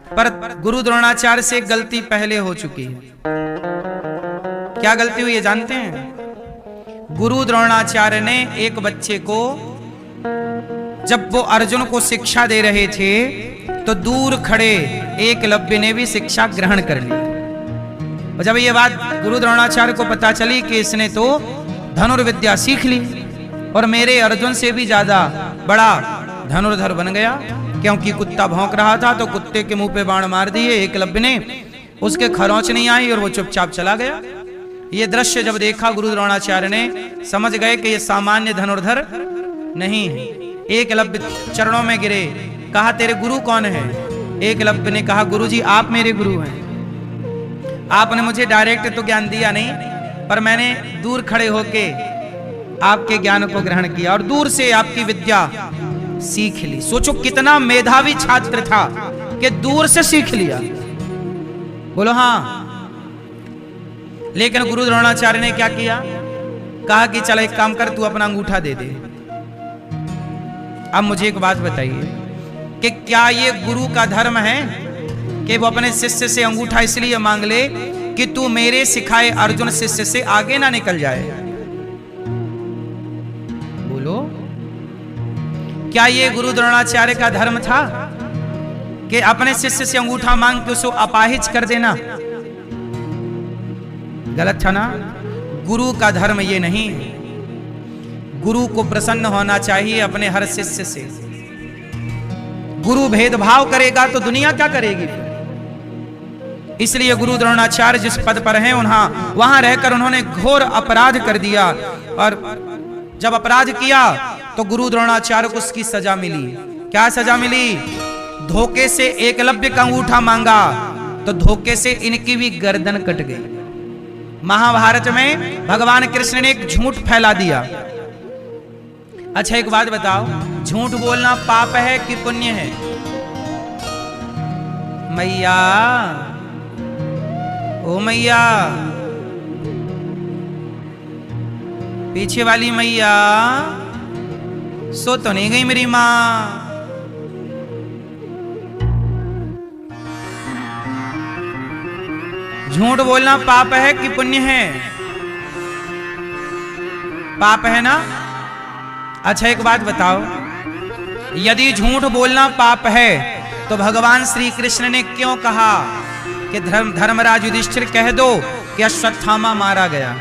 पर गुरु द्रोणाचार्य से गलती पहले हो चुकी है। क्या गलती हुई है जानते हैं? गुरु द्रोणाचार्य ने एक बच्चे को, जब वो अर्जुन को शिक्षा दे रहे थे तो दूर खड़े एकलव्य ने भी शिक्षा ग्रहण कर ली। और जब ये बात गुरु द्रोणाचार्य को पता चली कि इसने तो धनुर्विद्या सीख ली और मेरे अर्जुन से भी ज्यादा बड़ा धनुर्धर बन गया, क्योंकि कुत्ता भौंक रहा था तो कुत्ते के मुंह पे बाण मार दिए एकलव्य ने, उसके खरोंच नहीं आई और वो चुपचाप चला गया। ये दृश्य जब देखा गुरु द्रोणाचार्य ने, समझ गए कि ये सामान्य धनुर्धर नहीं है। एकलव्य चरणों में गिरे, कहा तेरे गुरु कौन है? एकलव्य ने कहा गुरु जी आप मेरे गुरु हैं। आपने मुझे डायरेक्ट तो ज्ञान दिया नहीं, पर मैंने दूर खड़े होके आपके ज्ञान को ग्रहण किया और दूर से आपकी विद्या सीख ली। सोचो कितना मेधावी छात्र था कि दूर से सीख लिया। बोलो हाँ। लेकिन गुरु द्रोणाचार्य ने क्या किया? कहा कि चल एक काम कर, तू अपना अंगूठा दे दे। अब मुझे एक बात बताइए कि क्या ये गुरु का धर्म है कि वो अपने शिष्य से अंगूठा इसलिए मांग ले कि तू मेरे सिखाए अर्जुन शिष्य से आगे ना निकल जाए? बोलो, क्या ये गुरु द्रोणाचार्य का धर्म था कि अपने शिष्य से अंगूठा मांग के उसको अपाहिज कर देना? गलत था ना? गुरु का धर्म ये नहीं है। गुरु को प्रसन्न होना चाहिए अपने हर शिष्य से। गुरु भेदभाव करेगा तो दुनिया क्या करेगी? इसलिए गुरु द्रोणाचार्य जिस पद पर हैं वहां रहकर उन्होंने घोर अपराध कर दिया, और जब अपराध किया तो गुरु द्रोणाचार्य को उसकी सजा मिली। क्या सजा मिली? धोखे से एकलव्य का अंगूठा मांगा तो धोखे से इनकी भी गर्दन कट गई। महाभारत में भगवान कृष्ण ने एक झूठ फैला दिया। अच्छा एक बात बताओ, झूठ बोलना पाप है कि पुण्य है? मैया, ओ मैया, पीछे वाली मैया, सो तो नहीं गई मेरी मां? झूठ बोलना पाप है कि पुण्य है? पाप है ना? अच्छा एक बात बताओ, यदि झूठ बोलना पाप है तो भगवान श्री कृष्ण ने क्यों कहा कि धर्मराज युधिष्ठिर कह दो कि अश्वत्थामा मारा गया?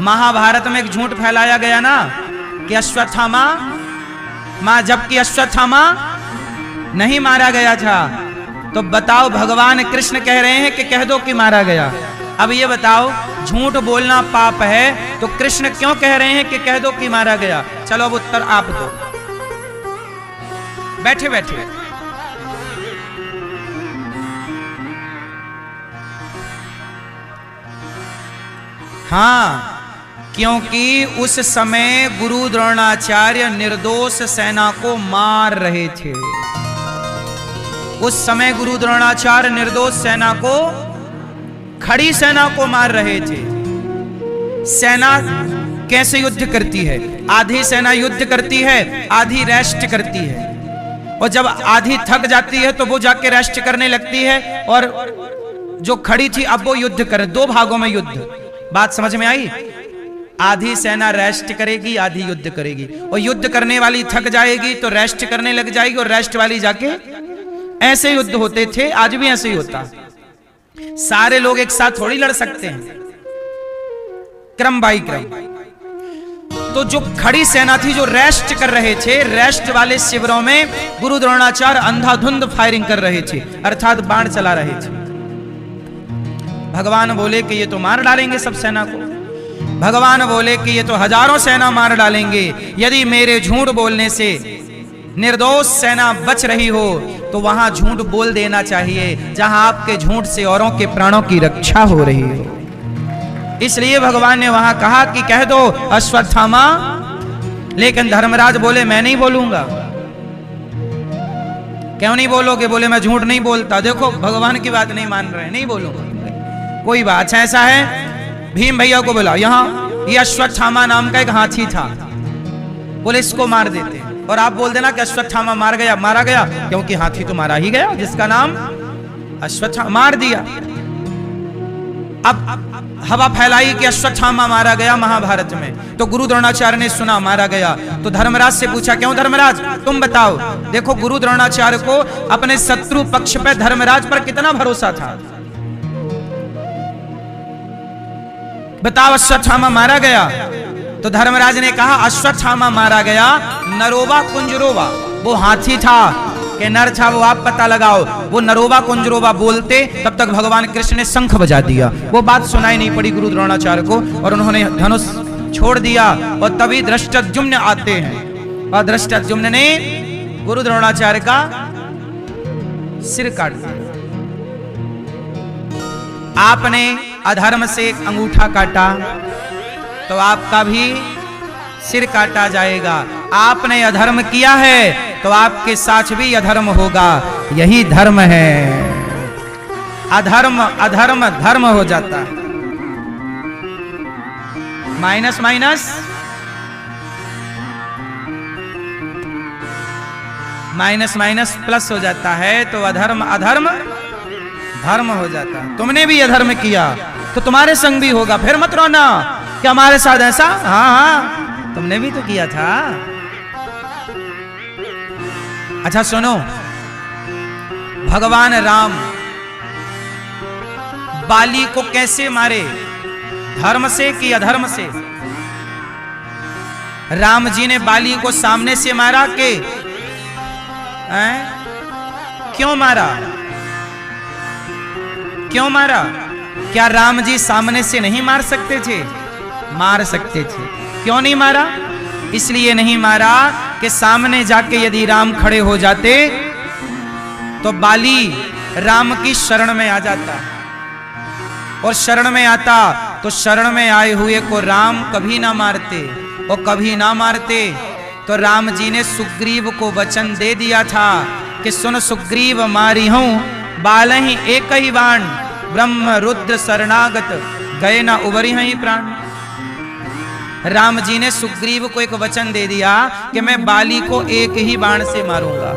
महाभारत में एक झूठ फैलाया गया ना कि अश्वत्थामा जबकि अश्वत्थामा नहीं मारा गया था। तो बताओ, भगवान कृष्ण कह रहे हैं कि कह दो कि मारा गया। अब ये बताओ, झूठ बोलना पाप है तो कृष्ण क्यों कह रहे हैं कि कह दो कि मारा गया? चलो अब उत्तर आप दो, बैठे बैठे। हाँ, क्योंकि उस समय गुरु द्रोणाचार्य निर्दोष सेना को मार रहे थे। उस समय गुरु द्रोणाचार्य निर्दोष सेना को, खड़ी सेना को मार रहे थे। सेना कैसे युद्ध करती है? आधी सेना युद्ध करती है, आधी रेस्ट करती है। और जब आधी थक जाती है तो वो जाके रेस्ट करने लगती है, और जो खड़ी थी अब वो युद्ध करे। दो भागों में युद्ध। बात समझ में आई? आधी सेना रेस्ट करेगी, आधी युद्ध करेगी। और युद्ध करने वाली थक जाएगी तो रेस्ट करने लग जाएगी, और रेस्ट वाली जाके, ऐसे युद्ध होते थे, आज भी ऐसे ही होता। सारे लोग एक साथ थोड़ी लड़ सकते हैं, क्रम बाई क्रम। तो जो खड़ी सेना थी, जो रेस्ट कर रहे थे, रेस्ट वाले शिविरों में गुरु द्रोणाचार्य अंधाधुंध फायरिंग कर रहे थे, अर्थात बाण चला रहे थे। भगवान बोले कि ये तो मार डालेंगे सब सेना को। भगवान बोले कि ये तो हजारों सेना मार डालेंगे। यदि मेरे झूठ बोलने से निर्दोष सेना बच रही हो तो वहां झूठ बोल देना चाहिए जहां आपके झूठ से औरों के प्राणों की रक्षा हो रही हो। इसलिए भगवान ने वहां कहा कि कह दो अश्वत्थामा। लेकिन धर्मराज बोले मैं नहीं बोलूंगा। क्यों नहीं बोलोगे? बोले मैं झूठ नहीं बोलता। देखो भगवान की बात नहीं मान रहे, नहीं बोलूंगा। कोई बात? अच्छा ऐसा है, भीम भैया को बुलाओ। यहाँ ये अश्वत्थामा नाम का एक हाथी था, बोले इसको मार देते। और आप बोल देना कि अश्वत्थामा मारा गया, क्योंकि हाथी तो मारा ही गया जिसका नाम अश्वत्थामा, मार दिया। अब हवा फैलाई कि अश्वत्थामा मारा गया महाभारत में, तो गुरु द्रोणाचार्य ने सुना मारा गया, तो धर्मराज से पूछा क्यों धर्मराज तुम बताओ। देखो गुरु द्रोणाचार्य को अपने शत्रु पक्ष पर धर्मराज पर कितना भरोसा था। बताओ अश्वत्थामा मारा गया, तो धर्मराज ने कहा अश्वत्थामा मारा गया, नरोवा कुंजरोवा, वो हाथी था कि नर था वो आप पता लगाओ। वो नरोवा कुंजरोवा बोलते तब तक भगवान कृष्ण ने शंख बजा दिया, वो बात सुनाई नहीं पड़ी गुरु द्रोणाचार्य को, और उन्होंने धनुष छोड़ दिया। और तभी धृष्टद्युम्न आते हैं, और धृष्टद्युम्न ने गुरु द्रोणाचार्य का सिर काट दिया। आपने अधर्म से एक अंगूठा काटा तो आपका भी सिर काटा जाएगा। आपने अधर्म किया है तो आपके साथ भी अधर्म होगा। यही धर्म है। अधर्म अधर्म धर्म हो जाता है। Minus minus minus minus plus हो जाता है, तो अधर्म अधर्म धर्म हो जाता है। तुमने भी अधर्म किया तो तुम्हारे संग भी होगा। फिर मत रोना कि हमारे साथ ऐसा, हाँ हाँ तुमने भी तो किया था। अच्छा सुनो, भगवान राम बाली को कैसे मारे, धर्म से कि अधर्म से? राम जी ने बाली को सामने से मारा के क्यों मारा? क्यों मारा? क्या राम जी सामने से नहीं मार सकते थे? मार सकते थे। क्यों नहीं मारा? इसलिए नहीं मारा कि सामने जाके यदि राम खड़े हो जाते तो बाली राम की शरण में आ जाता, और शरण में आता तो शरण में आए हुए को राम कभी ना मारते, और कभी ना मारते तो राम जी ने सुग्रीव को वचन दे दिया था कि सुन सुग्रीव मारी हूं बाल ही एक ही बाण, ब्रह्म रुद्र शरणागत गए ना उबरी ही प्राण। राम जी ने सुग्रीव को एक वचन दे दिया कि मैं बाली को एक ही बाण से मारूंगा।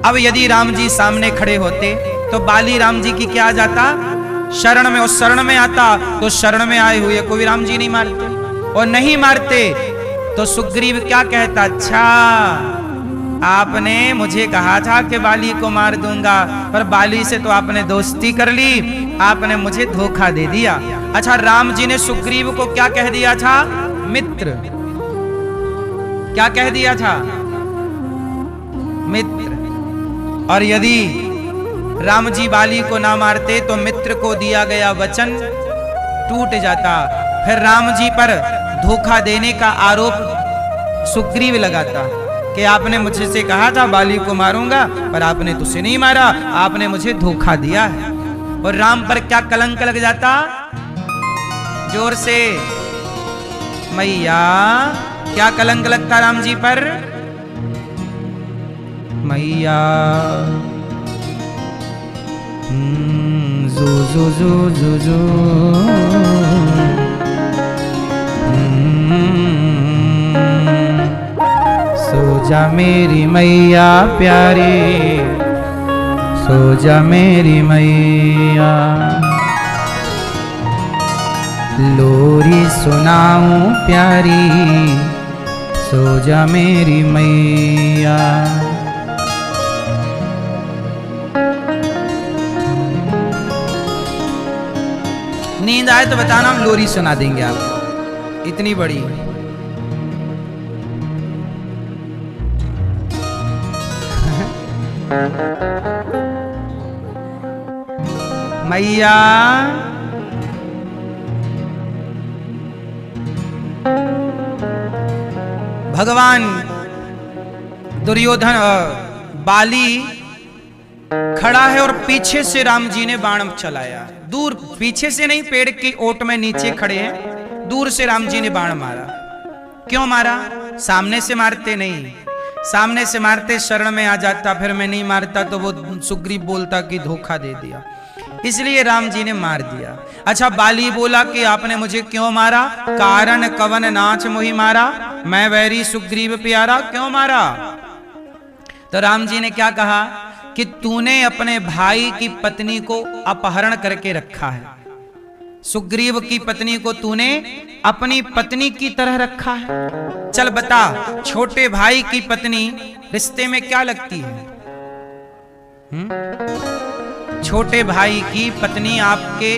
अब यदि राम जी सामने खड़े होते तो बाली राम जी की क्या आ जाता? शरण में। और शरण में आता तो शरण में आए हुए को भी राम जी नहीं मारते, और नहीं मारते तो सुग्रीव क्या कहता? अच्छा आपने मुझे कहा था कि बाली को मार दूंगा, पर बाली से तो आपने दोस्ती कर ली, आपने मुझे धोखा दे दिया। अच्छा राम जी ने सुग्रीव को क्या कह दिया था? मित्र। क्या कह दिया था? मित्र। और यदि राम जी बाली को ना मारते तो मित्र को दिया गया वचन टूट जाता, फिर राम जी पर धोखा देने का आरोप सुग्रीव लगाता कि आपने मुझसे कहा था बाली को मारूंगा, पर आपने तो उसे नहीं मारा, आपने मुझे धोखा दिया है। और राम पर क्या कलंक लग जाता? जोर से मैया, क्या कलंक लगता राम जी पर? मैया जू जू जू जू जू सो जा मेरी मैया प्यारी, सो जा मेरी मैया, लोरी सुनाऊं प्यारी, सो जा मेरी मैया। नींद आए तो बताना, हम लोरी सुना देंगे आपको, इतनी बड़ी। मैया भगवान दुर्योधन बाली खड़ा है और पीछे से राम जी ने बाण चलाया। दूर, पीछे से नहीं, पेड़ की ओट में नीचे खड़े हैं, दूर से राम जी ने बाण मारा। क्यों मारा? सामने से मारते नहीं, सामने से मारते शरण में आ जाता, फिर मैं नहीं मारता तो वो सुग्रीव बोलता कि धोखा दे दिया, इसलिए राम जी ने मार दिया। अच्छा बाली बोला कि आपने मुझे क्यों मारा? कारण कवन नाच मोहि मारा, मैं वैरी सुग्रीव प्यारा, क्यों मारा? तो राम जी ने क्या कहा कि तूने अपने भाई की पत्नी को अपहरण करके रखा है, सुग्रीव की पत्नी को तूने अपनी पत्नी की तरह रखा है। चल बता, छोटे भाई की पत्नी रिश्ते में क्या लगती है? छोटे भाई की पत्नी आपके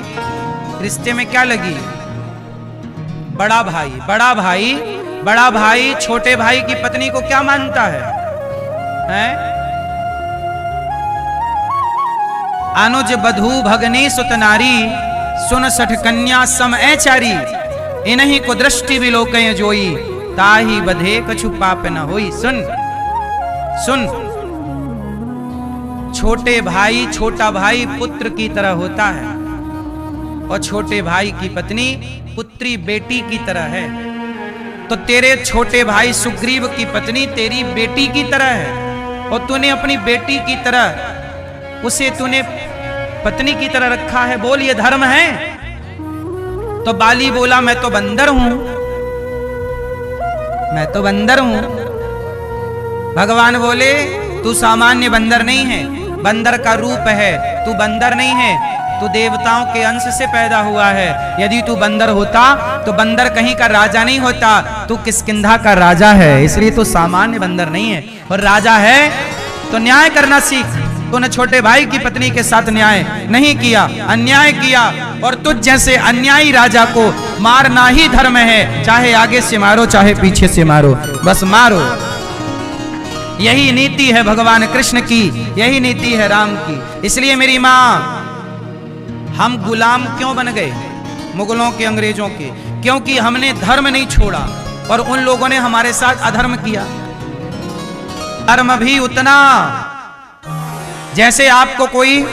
रिश्ते में क्या लगी? बड़ा भाई, बड़ा भाई, बड़ा भाई छोटे भाई की पत्नी को क्या मानता है? अनुज बधू भगनी सुत नारी, सुन सठ कन्या सम ऐचारी, इन्हीं को दृष्टि विलोकय जोई, ताही बधे कछु पाप न होई। सुन सुन, छोटे भाई, छोटा भाई पुत्र की तरह होता है और छोटे भाई की पत्नी पुत्री बेटी की तरह है। तो तेरे छोटे भाई सुग्रीव की पत्नी तेरी बेटी की तरह है और तूने अपनी बेटी की तरह उसे तूने पत्नी की तरह रखा है। बोल ये धर्म है? तो बाली बोला मैं तो बंदर हूं, मैं तो बंदर हूं। भगवान बोले तू सामान्य बंदर नहीं है, बंदर का रूप है, तू बंदर नहीं है, तू देवताओं के अंश से पैदा हुआ है। यदि तू बंदर होता तो बंदर कहीं का राजा नहीं होता, तू किष्किंधा का राजा है, इसलिए तू सामान्य बंदर नहीं है। और राजा है तो न्याय करना सीख। तूने छोटे भाई की पत्नी के साथ न्याय नहीं किया, अन्याय किया, और तुझ जैसे अन्यायी राजा को मारना ही धर्म है। चाहे आगे से मारो चाहे पीछे से मारो, बस मारो। यही नीति है भगवान कृष्ण की, यही नीति है राम की। इसलिए मेरी मां, हम गुलाम क्यों बन गए मुगलों के, अंग्रेजों के? क्योंकि हमने धर्म नहीं छोड़ा और उन लोगों ने हमारे साथ अधर्म किया। धर्म भी उतना, जैसे आपको कोई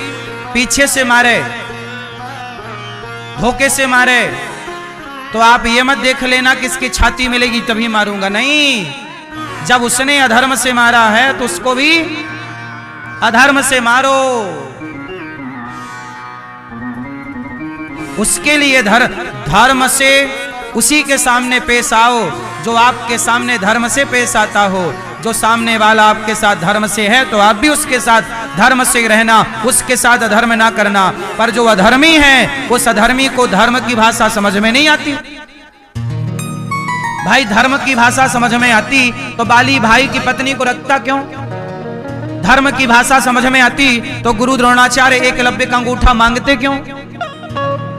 पीछे से मारे, धोखे से मारे, तो आप ये मत देख लेना कि इसकी छाती मिलेगी तभी मारूंगा, नहीं। जब उसने अधर्म से मारा है तो उसको भी अधर्म से मारो। उसके लिए धर्म से उसी के सामने पेश आओ जो आपके सामने धर्म से पेश आता हो। जो सामने वाला आपके साथ धर्म से है तो आप भी उसके साथ धर्म से रहना, उसके साथ अधर्म ना करना। पर जो अधर्मी है उस अधर्मी को धर्म की भाषा समझ में नहीं आती। भाई धर्म की भाषा समझ में आती तो बाली भाई की पत्नी को रखता क्यों? धर्म की भाषा समझ में आती तो गुरु द्रोणाचार्य एकलव्य का अंगूठा मांगते क्यों?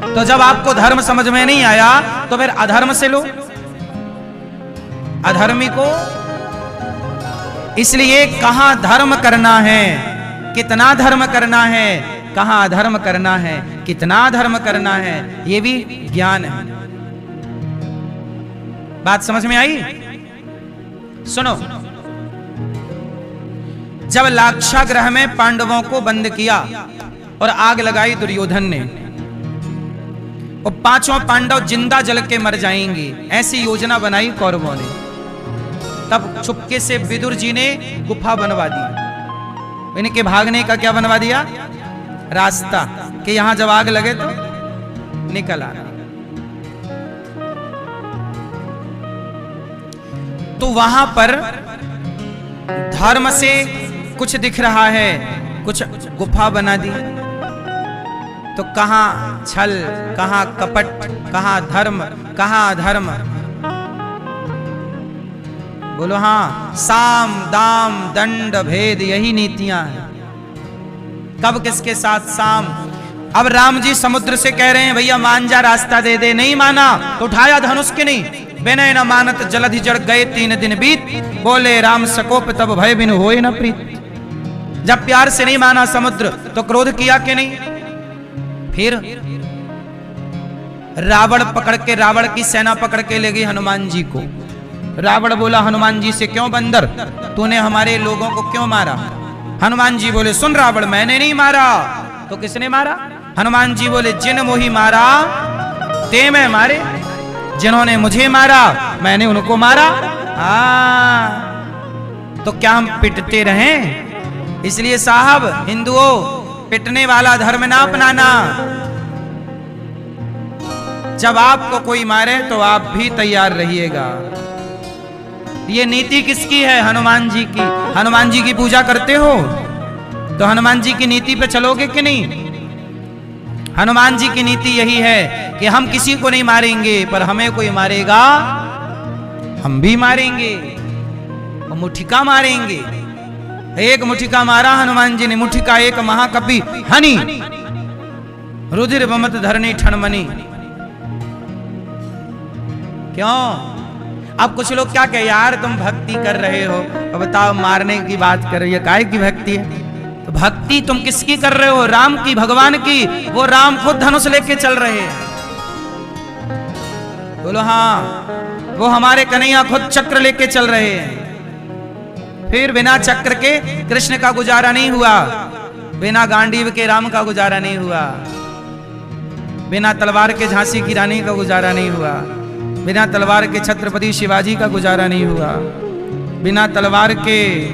तो जब आपको धर्म समझ में नहीं आया तो फिर अधर्म से लो अधर्मी को। इसलिए कहां धर्म करना है, कितना धर्म करना है, कहां अधर्म करना है, कितना धर्म करना है, यह भी ज्ञान है। बात समझ में आई? सुनो, जब लाक्षागृह में पांडवों को बंद किया और आग लगाई दुर्योधन ने, और पांचों पांडव जिंदा जल के मर जाएंगे, ऐसी योजना बनाई कौरवों ने। तब चुपके से विदुर जी ने गुफा बनवा दी। इनके भागने का क्या बनवा दिया? रास्ता, कि यहां जब आग लगे तो निकल आना। तो वहां पर धर्म से कुछ दिख रहा है, कुछ गुफा बना दी। तो कहां छल, कहां कपट, कहां धर्म, कहां अधर्म? बोलो हाँ। साम दाम दंड भेद, यही नीतियां हैं। कब किसके साथ साम? अब राम जी समुद्र से कह रहे हैं भैया मान जा, रास्ता दे दे, नहीं माना तो उठाया धनुष के नहीं। बिनय न मानत जलधि जड़ गए 3 दिन बीत, बोले राम सकोप तब भय बिनु होए न प्रीत। जब प्यार से नहीं माना समुद्र तो क्रोध किया कि नहीं? फिर रावण पकड़ के, रावण की सेना पकड़ के ले गई हनुमान जी को। रावण बोला हनुमान जी से, क्यों बंदर, तूने हमारे लोगों को क्यों मारा? हनुमान जी बोले, सुन रावण, मैंने नहीं मारा। तो किसने मारा? हनुमान जी बोले, जिन मोही मारा ते मैं मारे, जिन्होंने मुझे मारा मैंने उनको मारा। तो क्या हम पिटते रहें? इसलिए साहब हिंदुओं, पिटने वाला धर्म ना अपनाना। जब आपको कोई मारे तो आप भी तैयार रहिएगा। ये नीति किसकी है? हनुमान जी की। हनुमान जी की पूजा करते हो तो हनुमान जी की नीति पे चलोगे कि नहीं? हनुमान जी की नीति यही है कि हम किसी को नहीं मारेंगे, पर हमें कोई मारेगा हम भी मारेंगे, और मुठिका मारेंगे। एक मुठिका मारा हनुमान जी ने, मुठिका एक महाकपि हनि रुधिर बमत धरनी ठनमनी। क्यों? अब कुछ लोग क्या कहे, यार तुम भक्ति कर रहे हो, अब बताओ मारने की बात कर रही है, काहे की भक्ति है? तो भक्ति तुम किसकी कर रहे हो? राम की, भगवान की। वो राम खुद धनुष लेके चल रहे हैं। बोलो हाँ, वो हमारे कन्हैया खुद चक्र लेके चल रहे हैं। फिर बिना चक्र के कृष्ण का गुजारा नहीं हुआ, बिना गांडीव के राम का गुजारा नहीं हुआ, बिना तलवार के झांसी की रानी का गुजारा नहीं हुआ, बिना तलवार के छत्रपति शिवाजी का गुजारा नहीं हुआ, बिना तलवार के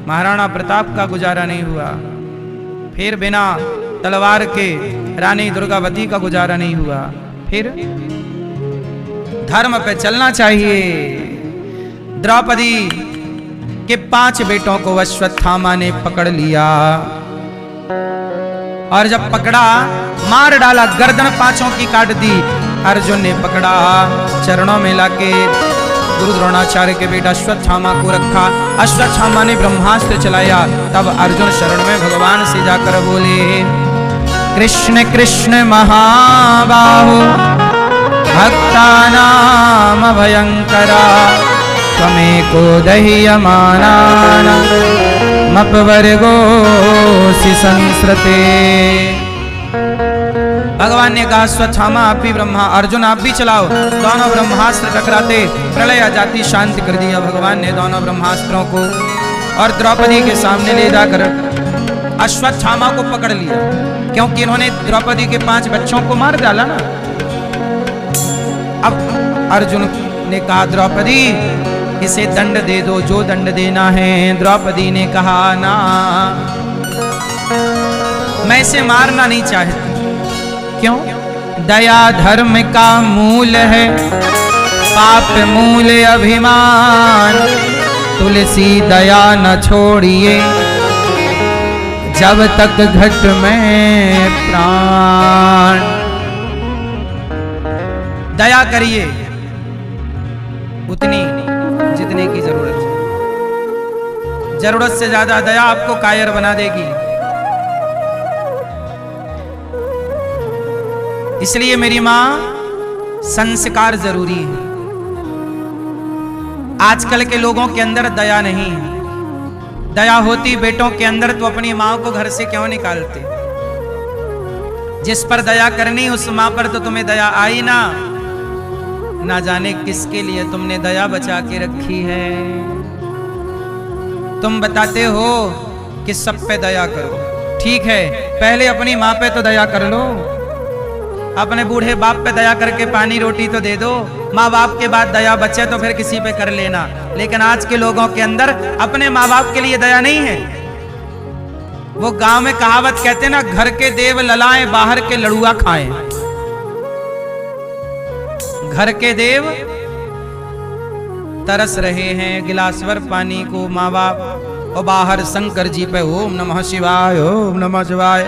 महाराणा प्रताप का गुजारा नहीं हुआ, फिर बिना तलवार के रानी दुर्गावती का गुजारा नहीं हुआ। फिर धर्म पे चलना चाहिए। द्रौपदी के 5 बेटों को अश्वत्थामा ने पकड़ लिया, और जब पकड़ा मार डाला, गर्दन 5 की काट दी। अर्जुन ने पकड़ा, चरणों में लाके गुरु द्रोणाचार्य के बेटा अश्वत्थामा को रखा। अश्वत्थामा ने ब्रह्मास्त्र चलाया। तब अर्जुन शरण में भगवान से जाकर बोले, कृष्ण कृष्ण महाबाहो भक्तानाम भयंकरा, त्वमेको दह्यमानामपवर्गोऽसि संस्रते। भगवान ने कहा, अश्वत्थामा आप भी ब्रह्मा, अर्जुन आप भी चलाओ। दोनों ब्रह्मास्त्र टकराते प्रलय आ जाती, शांति कर दिया भगवान ने दोनों ब्रह्मास्त्रों को, और द्रौपदी के सामने ले जाकर अश्वत्थामा को पकड़ लिया, क्योंकि इन्होंने द्रौपदी के 5 बच्चों को मार डाला ना। अब अर्जुन ने कहा, द्रौपदी इसे दंड दे दो, जो दंड देना है। द्रौपदी ने कहा, ना, मैं इसे मारना नहीं चाहती। क्यों? दया धर्म का मूल है, पाप मूल अभिमान। तुलसी दया न छोड़िए, जब तक घट में प्राण। दया करिए उतनी जितने की जरूरत है, जरूरत से ज्यादा दया आपको कायर बना देगी। इसलिए मेरी मां, संस्कार जरूरी है। आजकल के लोगों के अंदर दया नहीं है। दया होती बेटों के अंदर तो अपनी मां को घर से क्यों निकालते? जिस पर दया करनी उस मां पर तो तुम्हें दया आई ना। ना जाने किसके लिए तुमने दया बचा के रखी है। तुम बताते हो कि सब पे दया करो, ठीक है, पहले अपनी मां पे तो दया कर लो। अपने बूढ़े बाप पे दया करके पानी रोटी तो दे दो। माँ बाप के बाद दया बचे तो फिर किसी पे कर लेना। लेकिन आज के लोगों के अंदर अपने माँ बाप के लिए दया नहीं है। वो गांव में कहावत कहते ना, घर के देव ललाएं, बाहर के लड़ुआ खाएं। घर के देव तरस रहे हैं गिलास भर पानी को माँ बाप, और बाहर शंकर जी पे ओम नमः शिवाय, ओम नमः शिवाय,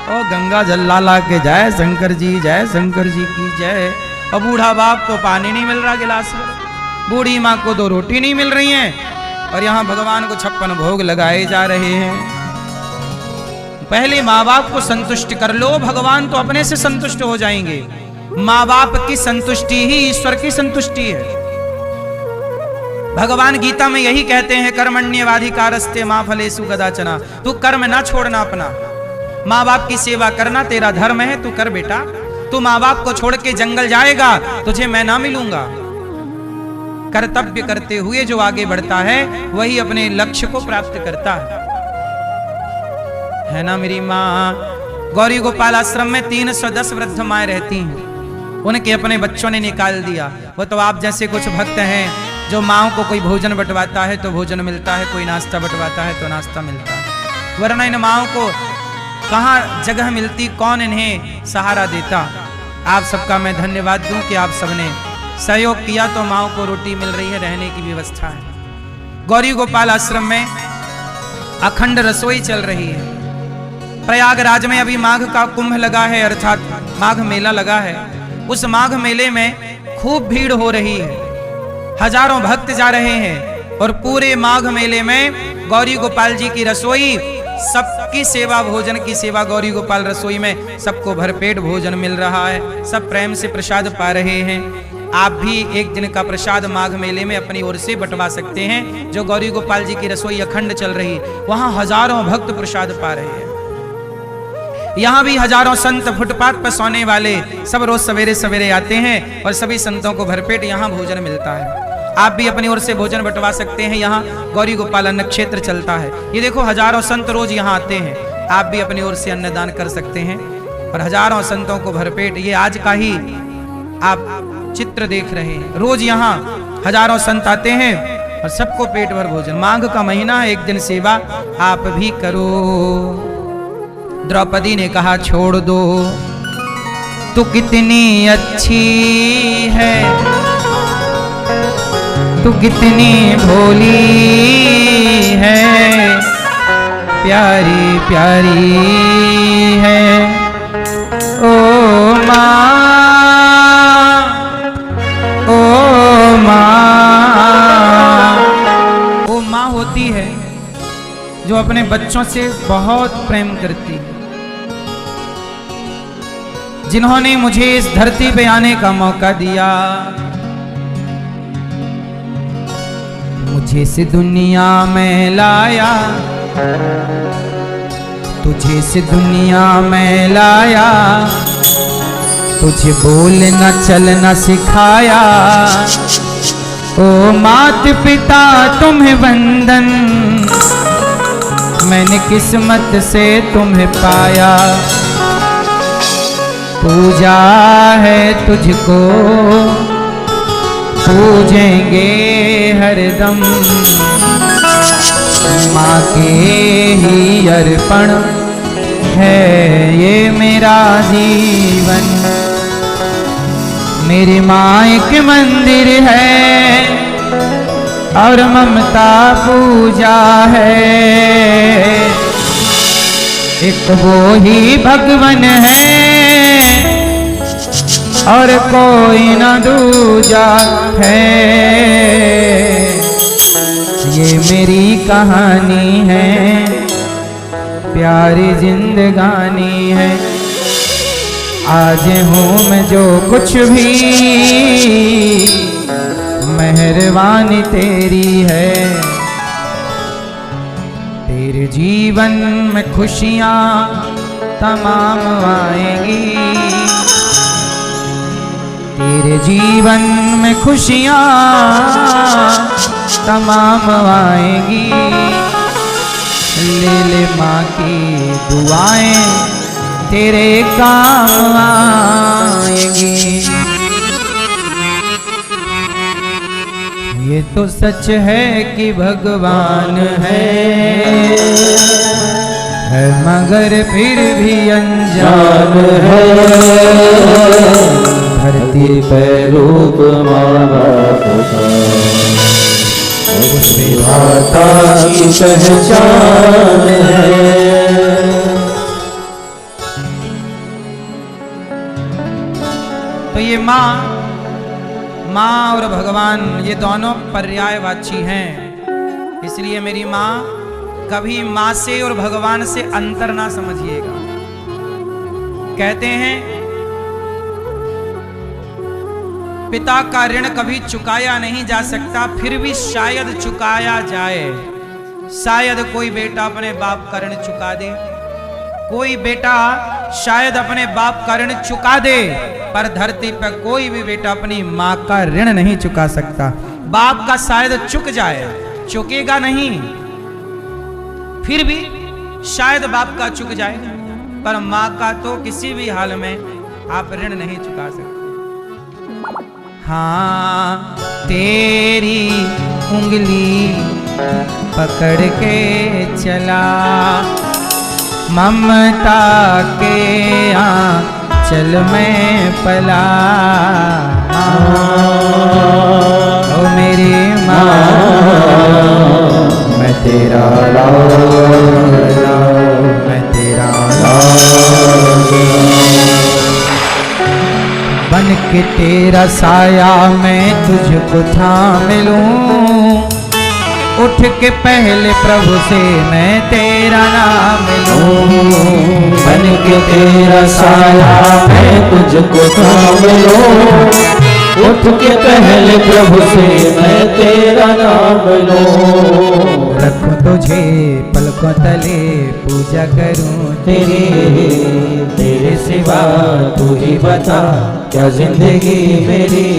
और गंगा जल लाला के जय शंकर जी, जय शंकर जी की जय। और बूढ़ा बाप को पानी नहीं मिल रहा गिलास भर, बूढ़ी माँ को 2 रोटी नहीं मिल रही हैं, और यहाँ भगवान को 56 भोग लगाए जा रहे हैं। पहले माँ बाप को संतुष्ट कर लो, भगवान तो अपने से संतुष्ट हो जाएंगे। माँ बाप की संतुष्टि ही ईश्वर की संतुष्टि है। भगवान गीता में यही कहते हैं, कर्मण्येवाधिकारस्ते मा फलेषु कदाचन। तू कर्म ना छोड़ना अपना, माँ बाप की सेवा करना तेरा धर्म है, तू कर बेटा। तू माँ बाप को छोड़ के जंगल जाएगा, तुझे मैं ना मिलूंगा। कर्तव्य करते हुए जो आगे बढ़ता है वही अपने लक्ष्य को प्राप्त करता है ना मेरी माँ। गौरी गोपाल आश्रम में 310 वृद्ध माएं रहती हैं, उनके अपने बच्चों ने निकाल दिया। वो तो आप जैसे कुछ भक्त हैं जो माओ को कोई भोजन बंटवाता है तो भोजन मिलता है, कोई नाश्ता बंटवाता है तो नाश्ता मिलता है, वरना इन माओ को कहाँ जगह मिलती, कौन इन्हें सहारा देता। आप सबका मैं धन्यवाद दूं कि आप सबने सहयोग किया तो माओ को रोटी मिल रही है, रहने की व्यवस्था है। गौरी गोपाल आश्रम में अखंड रसोई चल रही है। प्रयागराज में अभी माघ का कुंभ लगा है, अर्थात माघ मेला लगा है। उस माघ मेले में खूब भीड़ हो रही है, हजारों भक्त जा रहे हैं और पूरे माघ मेले में गौरी गोपाल जी की रसोई, सबकी सेवा, भोजन की सेवा गौरी गोपाल रसोई में सबको भरपेट भोजन मिल रहा है, सब प्रेम से प्रसाद पा रहे हैं। आप भी एक दिन का प्रसाद माघ मेले में अपनी ओर से बंटवा सकते हैं। जो गौरी गोपाल जी की रसोई अखंड चल रही, वहां हजारों भक्त प्रसाद पा रहे हैं। यहाँ भी हजारों संत फुटपाथ पर सोने वाले सब रोज सवेरे सवेरे आते हैं और सभी संतों को भरपेट यहाँ भोजन मिलता है। आप भी अपनी ओर से भोजन बंटवा सकते हैं। यहाँ गौरी गोपाल अन्न क्षेत्र चलता है। ये देखो हजारों संत रोज यहाँ आते हैं, आप भी अपनी ओर से अन्नदान कर सकते हैं और हजारों संतों को भरपेट, ये आज का ही आप चित्र देख रहे हैं। रोज यहाँ हजारों संत आते हैं और सबको पेट भर भोजन। माघ का महीना, एक दिन सेवा आप भी करो। द्रौपदी ने कहा छोड़ दो, तू कितनी अच्छी है, तू कितनी भोली है, प्यारी प्यारी है ओ माँ, ओ माँ। वो माँ होती है जो अपने बच्चों से बहुत प्रेम करती है। जिन्होंने मुझे इस धरती पे आने का मौका दिया, मुझे इस दुनिया में लाया, तुझे इस दुनिया में लाया, तुझे बोलना चलना सिखाया। ओ मात पिता तुम्हें वंदन, मैंने किस्मत से तुम्हें पाया। पूजा है तुझको, पूजेंगे हरदम, माँ के ही अर्पण है ये मेरा जीवन। मेरी माँ एक मंदिर है और ममता पूजा है, एक वो ही भगवन है और कोई न दूजा है। ये मेरी कहानी है, प्यारी जिंदगानी है। आज हूँ मैं जो कुछ भी, मेहरबानी तेरी है। तेरे जीवन में खुशियाँ तमाम आएंगी, तेरे जीवन में खुशियाँ तमाम आएंगी। ले ले माँ की दुआएं, तेरे काम आएंगी। ये तो सच है कि भगवान है मगर फिर भी अनजान है। धरती पे रूप माना विधाता की पहचान है। तो ये माँ और भगवान ये दोनों पर्यायवाची हैं, इसलिए मेरी माँ कभी माँ से और भगवान से अंतर ना समझिएगा। कहते हैं पिता का ऋण कभी चुकाया नहीं जा सकता, फिर भी शायद चुकाया जाए। शायद कोई बेटा अपने बाप का ऋण चुका दे, कोई बेटा शायद अपने बाप का ऋण चुका दे, पर धरती पर कोई भी बेटा अपनी माँ का ऋण नहीं चुका सकता। बाप का शायद चुक जाए, चुकेगा नहीं, फिर भी शायद बाप का चुक जाए, पर माँ का तो किसी भी हाल में आप ऋण नहीं चुका सकते। हाँ तेरी उंगली पकड़ के चला, ममता के चल मैं पला, ओ मेरी माँ मैं तेरा लाडला, मैं तेरा लाडला। बन के तेरा साया मैं तुझको थाम लूं, उठ के पहले प्रभु से मैं तेरा नाम लूं। बन के तेरा साया मैं तुझको थाम लूं, उठ के पहले प्रभु से मैं तेरा नाम लूं। रखूं तुझे पलकों तले पूजा करूं तेरी, तेरे सिवा तू ही बता क्या जिंदगी मेरी।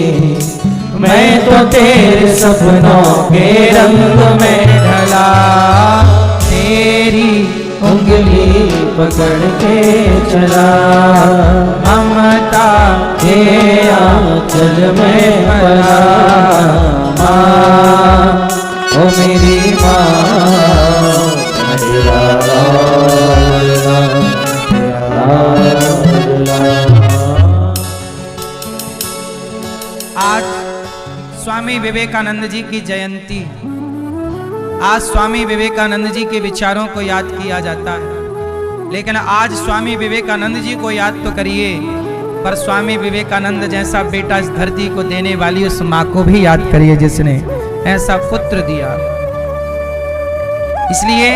मैं तो तेरे सपनों के रंग में ढला, तेरी उंगली पकड़ के चला। ममता के आंचल में पला, माँ ओ मेरी माँ मेरा लाडला, तेरा लाडला। आज स्वामी विवेकानंद जी की जयंती, आज स्वामी विवेकानंद जी के विचारों को याद किया जाता है। लेकिन आज स्वामी विवेकानंद जी को याद तो करिए, पर स्वामी विवेकानंद जैसा बेटा इस धरती को देने वाली उस माँ को भी याद करिए जिसने ऐसा पुत्र दिया। इसलिए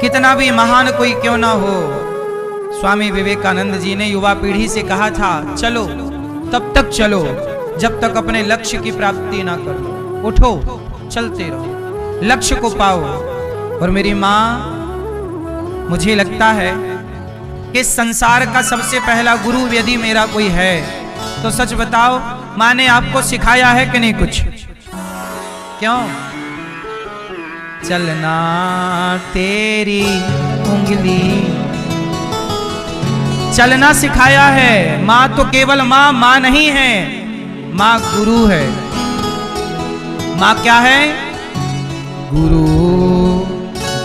कितना भी महान कोई क्यों ना हो, स्वामी विवेकानंद जी ने युवा पीढ़ी से कहा था, चलो तब तक चलो जब तक अपने लक्ष्य की प्राप्ति ना करो। उठो, चलते रहो, लक्ष्य को पाओ। और मेरी माँ, मुझे लगता है कि संसार का सबसे पहला गुरु यदि मेरा कोई है तो सच बताओ, माँ ने आपको सिखाया है कि नहीं कुछ? क्यों? चलना तेरी उंगली, चलना सिखाया है। माँ तो केवल माँ नहीं है, माँ गुरु है। माँ क्या है? गुरु।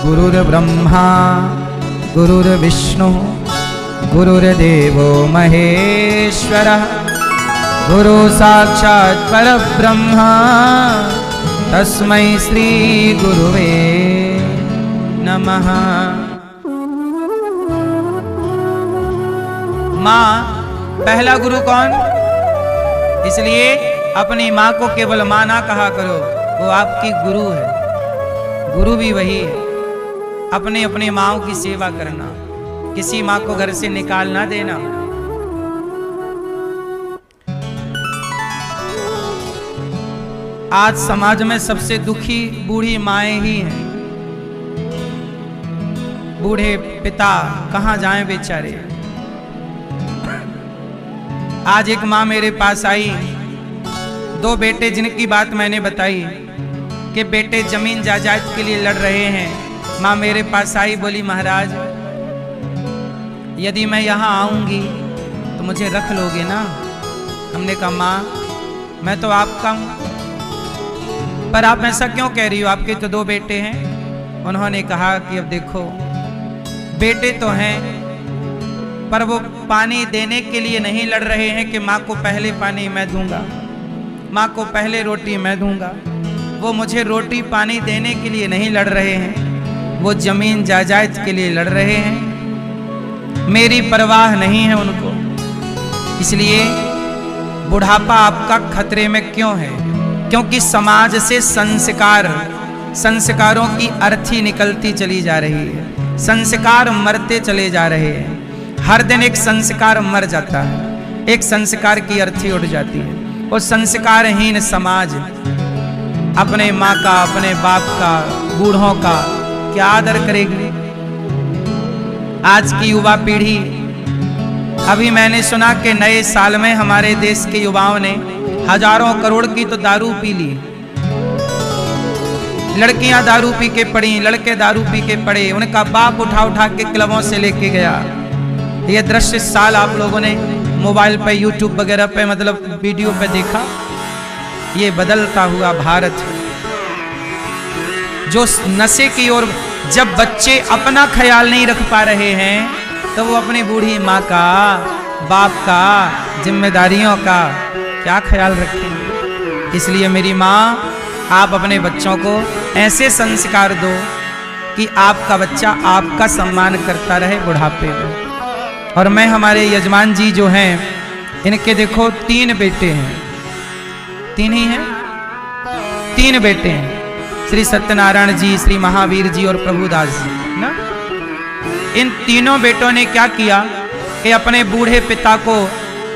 गुरुर् ब्रह्मा गुरुर्विष्णु गुरुर्देवो महेश्वरः, गुरु साक्षात् परब्रह्म तस्मै श्री गुरुवे नमः। माँ पहला गुरु कौन? इसलिए अपनी माँ को केवल माँ ना कहा करो, वो आपकी गुरु है। गुरु भी वही है। अपने अपने माँओं की सेवा करना, किसी माँ को घर से निकाल ना देना। आज समाज में सबसे दुखी बूढ़ी माएं ही हैं। बूढ़े पिता कहाँ जाएं बेचारे। आज एक माँ मेरे पास आई, दो बेटे जिनकी बात मैंने बताई कि बेटे जमीन जायदाद के लिए लड़ रहे हैं। माँ मेरे पास आई, बोली महाराज यदि मैं यहाँ आऊँगी तो मुझे रख लोगे ना? हमने कहा माँ मैं तो आपका हूँ, पर आप ऐसा क्यों कह रही हो, आपके तो दो बेटे हैं। उन्होंने कहा कि अब देखो बेटे तो हैं, पर वो पानी देने के लिए नहीं लड़ रहे हैं कि माँ को पहले पानी मैं दूंगा, माँ को पहले रोटी मैं दूंगा। वो मुझे रोटी पानी देने के लिए नहीं लड़ रहे हैं, वो जमीन जायदाद के लिए लड़ रहे हैं। मेरी परवाह नहीं है उनको। इसलिए बुढ़ापा आपका खतरे में क्यों है? क्योंकि समाज से संस्कारों की अर्थी निकलती चली जा रही है। संस्कार मरते चले जा रहे हैं। हर दिन एक संस्कार मर जाता है, एक संस्कार की अर्थी उठ जाती है। और संस्कारहीन समाज अपने माँ का, अपने बाप का, बूढ़ों का क्या आदर करेगी? आज की युवा पीढ़ी, अभी मैंने सुना कि नए साल में हमारे देश के युवाओं ने हजारों करोड़ की तो दारू पी ली। लड़कियां दारू पी के पड़ी, लड़के दारू पी के पड़े, उनका बाप उठा उठा के क्लबों से लेके गया। ये दृश्य साल आप लोगों ने मोबाइल पे, यूट्यूब वगैरह पे, मतलब वीडियो पे देखा। ये बदलता हुआ भारत जो नशे की ओर, जब बच्चे अपना ख्याल नहीं रख पा रहे हैं तो वो अपनी बूढ़ी माँ का, बाप का, जिम्मेदारियों का क्या ख्याल रखेंगे। इसलिए मेरी माँ, आप अपने बच्चों को ऐसे संस्कार दो कि आपका बच्चा आपका सम्मान करता रहे बुढ़ापे में। और मैं हमारे यजमान जी जो हैं, इनके देखो 3 बेटे हैं, 3 ही हैं, 3 बेटे हैं, श्री सत्यनारायण जी, श्री महावीर जी और प्रभुदास जी ना। इन तीनों बेटों ने क्या किया कि अपने बूढ़े पिता को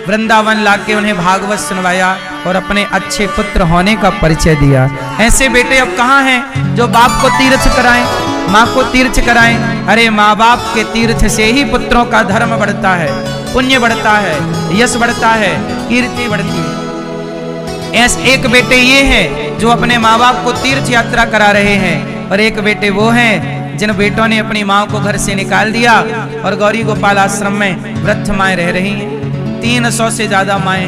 वृंदावन लाके उन्हें भागवत सुनवाया और अपने अच्छे पुत्र होने का परिचय दिया। ऐसे बेटे अब कहाँ हैं जो बाप को तीर्थ कराएं, माँ को तीर्थ कराएं। अरे माँ बाप के तीर्थ से ही पुत्रों का धर्म बढ़ता है, पुण्य बढ़ता है, यश बढ़ता है, कीर्ति बढ़ती है। ऐसे एक बेटे ये हैं जो अपने माँ बाप को तीर्थ यात्रा करा रहे हैं, और एक बेटे वो हैं जिन बेटों ने अपनी माँ को घर से निकाल दिया और गौरी गोपाल आश्रम में वृद्ध माएँ रह रही हैं। 300 से ज्यादा माएँ